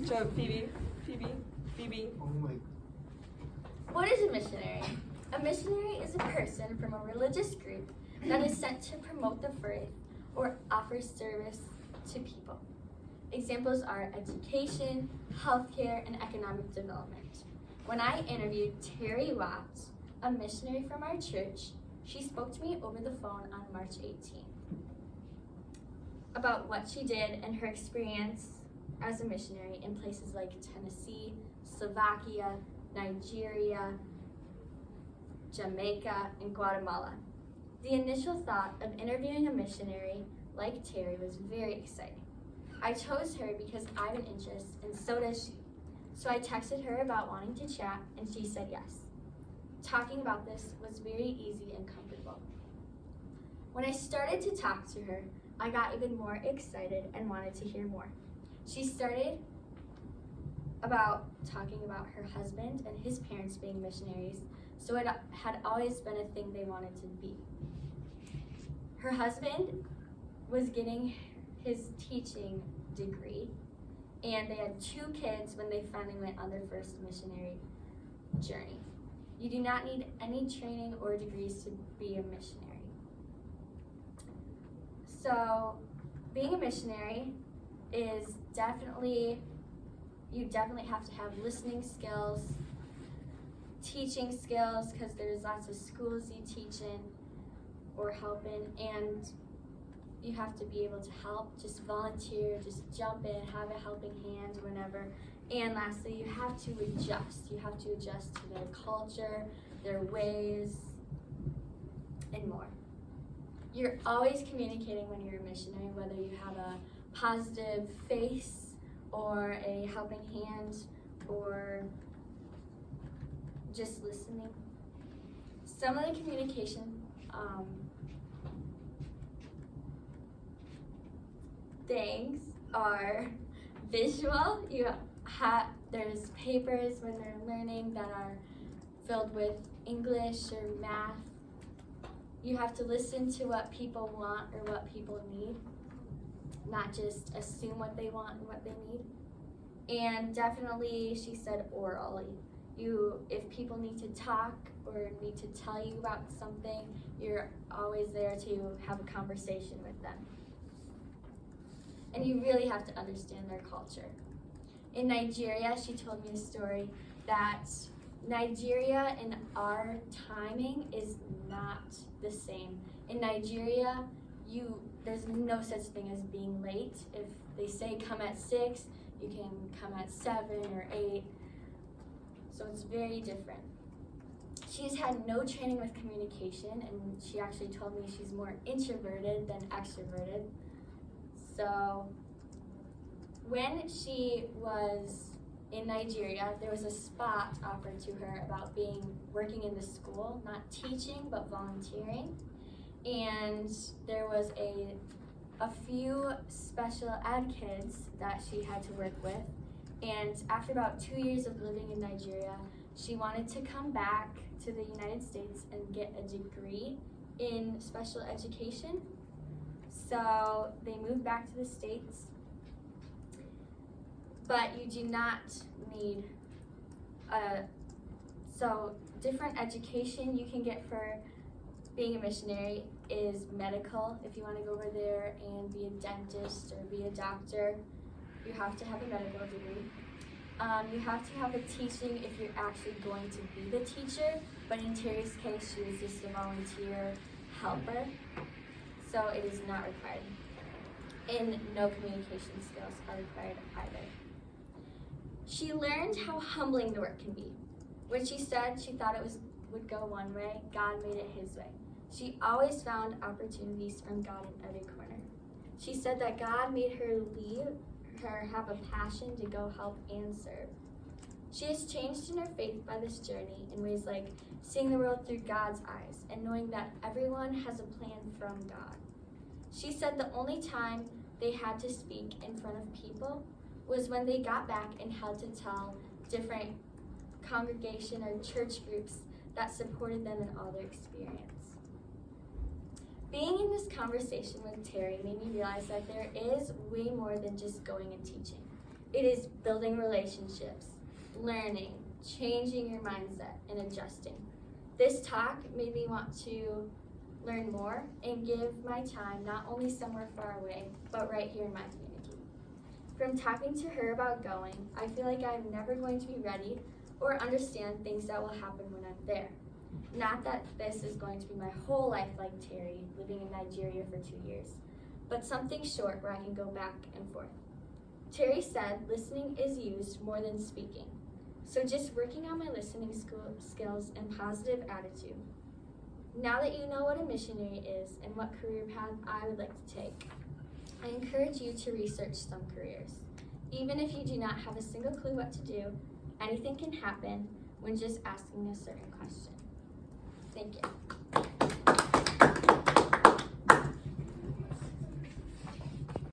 Joe, Phoebe. Oh my. What is a missionary? A missionary is a person from a religious group that is sent to promote the faith or offer service to people. Examples are education, healthcare, and economic development. When I interviewed Terry Watts, a missionary from our church, she spoke to me over the phone on March 18th about what she did and her experience as a missionary in places like Tennessee, Slovakia, Nigeria, Jamaica, and Guatemala. The initial thought of interviewing a missionary like Terry was very exciting. I chose her because I have an interest, and so does she. So I texted her about wanting to chat, and she said yes. Talking about this was very easy and comfortable. When I started to talk to her, I got even more excited and wanted to hear more. She started talking about her husband and his parents being missionaries, so it had always been a thing they wanted to be. Her husband was getting his teaching degree, and they had 2 kids when they finally went on their first missionary journey. You do not need any training or degrees to be a missionary. So, being a missionary is you definitely have to have listening skills, teaching skills, because there's lots of schools you teach in or help in, and you have to be able to help, just volunteer, just jump in, have a helping hand whenever. And lastly, you have to adjust. You have to adjust to their culture, their ways, and more. You're always communicating when you're a missionary, whether you have a positive face or a helping hand or just listening. Some of the communication things are visual. There's papers when they're learning that are filled with English or math. You have to listen to what people want or what people need, not just assume what they want and what they need. And definitely, she said orally. If people need to talk or need to tell you about something, you're always there to have a conversation with them. And you really have to understand their culture. In Nigeria, she told me a story that Nigeria and our timing is not the same. In Nigeria, there's no such thing as being late. If they say come at 6, you can come at 7 or 8. So it's very different. She's had no training with communication, and she actually told me she's more introverted than extroverted. So when she was in Nigeria, there was a spot offered to her about working in the school, not teaching, but volunteering. And there was a few special ed kids that she had to work with. And after about 2 years of living in Nigeria, she wanted to come back to the United States and get a degree in special education. So they moved back to the States. But you do not need so different education you can get for being a missionary is medical. If you want to go over there and be a dentist or be a doctor, you have to have a medical degree. You have to have a teaching if you're actually going to be the teacher, but in Terry's case, she was just a volunteer helper, so it is not required. And no communication skills are required either. She learned how humbling the work can be. When she said she thought it would go one way, God made it his way. She always found opportunities from God in every corner. She said that God made her have a passion to go help and serve. She has changed in her faith by this journey in ways like seeing the world through God's eyes and knowing that everyone has a plan from God. She said the only time they had to speak in front of people was when they got back and had to tell different congregation or church groups that supported them in all their experience. Being in this conversation with Terry made me realize that there is way more than just going and teaching. It is building relationships, learning, changing your mindset, and adjusting. This talk made me want to learn more and give my time not only somewhere far away, but right here in my community. From talking to her about going, I feel like I'm never going to be ready or understand things that will happen when I'm there. Not that this is going to be my whole life like Terry, living in Nigeria for 2 years, but something short where I can go back and forth. Terry said listening is used more than speaking, so just working on my listening skills and positive attitude. Now that you know what a missionary is and what career path I would like to take, I encourage you to research some careers. Even if you do not have a single clue what to do, anything can happen when just asking a certain question. Thank you.